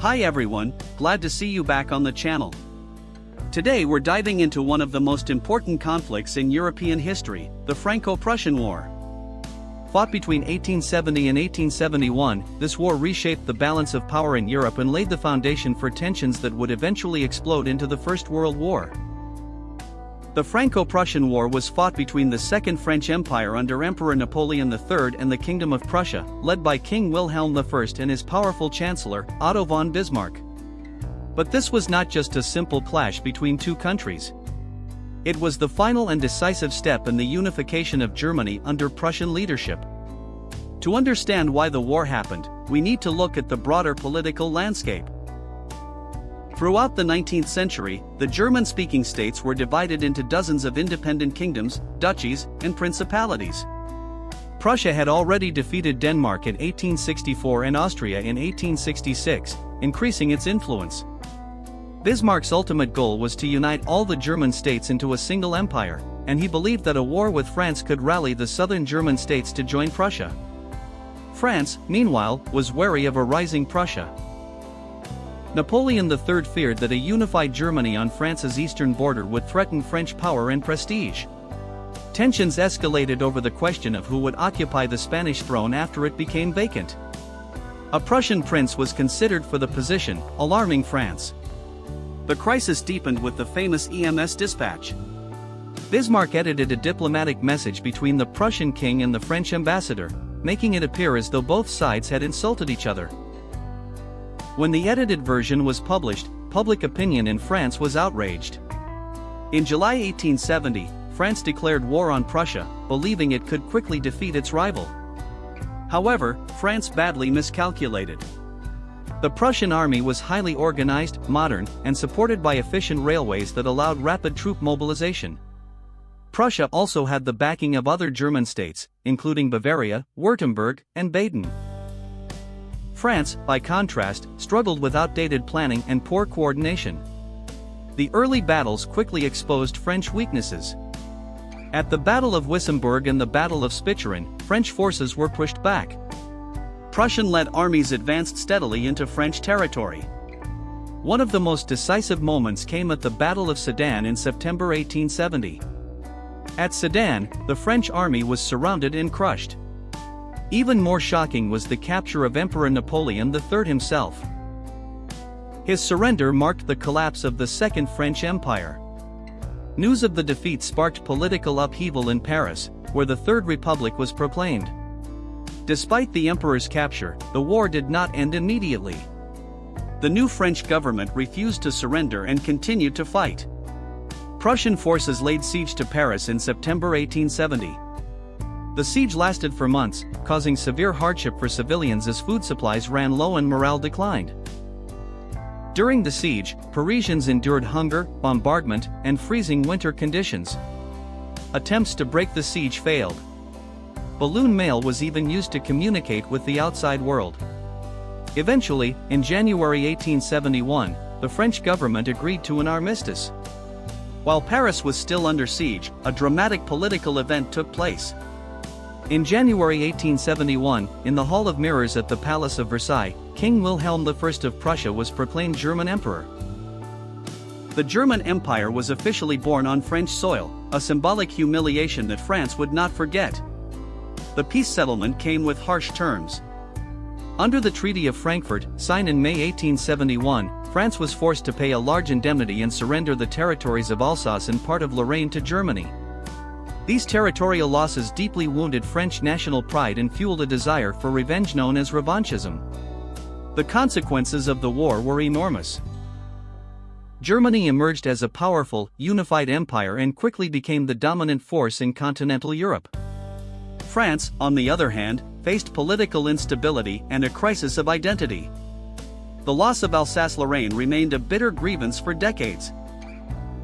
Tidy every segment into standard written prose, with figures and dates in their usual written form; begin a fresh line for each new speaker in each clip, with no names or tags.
Hi everyone, glad to see you back on the channel. Today we're diving into one of the most important conflicts in European history, the Franco-Prussian War. Fought between 1870 and 1871, this war reshaped the balance of power in Europe and laid the foundation for tensions that would eventually explode into the First World War. The Franco-Prussian War was fought between the Second French Empire under Emperor Napoleon III and the Kingdom of Prussia, led by King Wilhelm I and his powerful chancellor, Otto von Bismarck. But this was not just a simple clash between two countries. It was the final and decisive step in the unification of Germany under Prussian leadership. To understand why the war happened, we need to look at the broader political landscape. Throughout the 19th century, the German-speaking states were divided into dozens of independent kingdoms, duchies, and principalities. Prussia had already defeated Denmark in 1864 and Austria in 1866, increasing its influence. Bismarck's ultimate goal was to unite all the German states into a single empire, and he believed that a war with France could rally the southern German states to join Prussia. France, meanwhile, was wary of a rising Prussia. Napoleon III feared that a unified Germany on France's eastern border would threaten French power and prestige. Tensions escalated over the question of who would occupy the Spanish throne after it became vacant. A Prussian prince was considered for the position, alarming France. The crisis deepened with the famous EMS dispatch. Bismarck edited a diplomatic message between the Prussian king and the French ambassador, making it appear as though both sides had insulted each other. When the edited version was published, public opinion in France was outraged. In July 1870, France declared war on Prussia, believing it could quickly defeat its rival. However, France badly miscalculated. The Prussian army was highly organized, modern, and supported by efficient railways that allowed rapid troop mobilization. Prussia also had the backing of other German states, including Bavaria, Württemberg, and Baden. France, by contrast, struggled with outdated planning and poor coordination. The early battles quickly exposed French weaknesses. At the Battle of Wissembourg and the Battle of Spicheren, French forces were pushed back. Prussian-led armies advanced steadily into French territory. One of the most decisive moments came at the Battle of Sedan in September 1870. At Sedan, the French army was surrounded and crushed. Even more shocking was the capture of Emperor Napoleon III himself. His surrender marked the collapse of the Second French Empire. News of the defeat sparked political upheaval in Paris, where the Third Republic was proclaimed. Despite the emperor's capture, the war did not end immediately. The new French government refused to surrender and continued to fight. Prussian forces laid siege to Paris in September 1870. The siege lasted for months, causing severe hardship for civilians as food supplies ran low and morale declined. During the siege, Parisians endured hunger, bombardment, and freezing winter conditions. Attempts to break the siege failed. Balloon mail was even used to communicate with the outside world. Eventually, in January 1871, the French government agreed to an armistice. While Paris was still under siege, a dramatic political event took place. In January 1871, in the Hall of Mirrors at the Palace of Versailles, King Wilhelm I of Prussia was proclaimed German emperor. The German Empire was officially born on French soil, a symbolic humiliation that France would not forget. The peace settlement came with harsh terms. Under the Treaty of Frankfurt, signed in May 1871, France was forced to pay a large indemnity and surrender the territories of Alsace and part of Lorraine to Germany. These territorial losses deeply wounded French national pride and fueled a desire for revenge known as revanchism. The consequences of the war were enormous. Germany emerged as a powerful, unified empire and quickly became the dominant force in continental Europe. France, on the other hand, faced political instability and a crisis of identity. The loss of Alsace-Lorraine remained a bitter grievance for decades.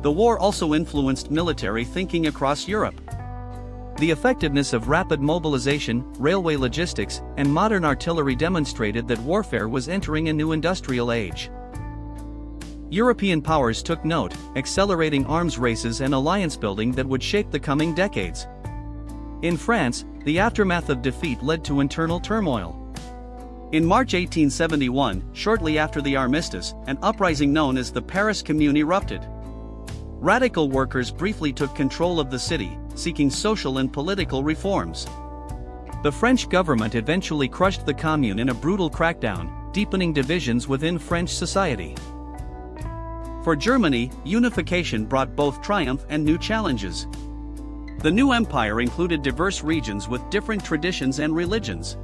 The war also influenced military thinking across Europe. The effectiveness of rapid mobilization, railway logistics, and modern artillery demonstrated that warfare was entering a new industrial age. European powers took note, accelerating arms races and alliance building that would shape the coming decades. In France, the aftermath of defeat led to internal turmoil. In March 1871, shortly after the armistice, an uprising known as the Paris Commune erupted. Radical workers briefly took control of the city, seeking social and political reforms. The French government eventually crushed the Commune in a brutal crackdown, deepening divisions within French society. For Germany, unification brought both triumph and new challenges. The new empire included diverse regions with different traditions and religions.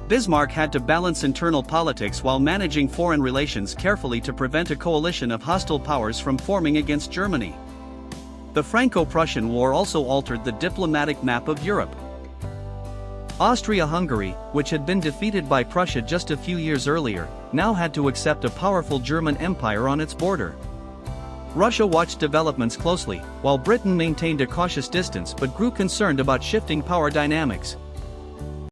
Bismarck had to balance internal politics while managing foreign relations carefully to prevent a coalition of hostile powers from forming against Germany. The Franco-Prussian War also altered the diplomatic map of Europe. Austria-Hungary, which had been defeated by Prussia just a few years earlier, now had to accept a powerful German empire on its border. Russia watched developments closely, while Britain maintained a cautious distance but grew concerned about shifting power dynamics.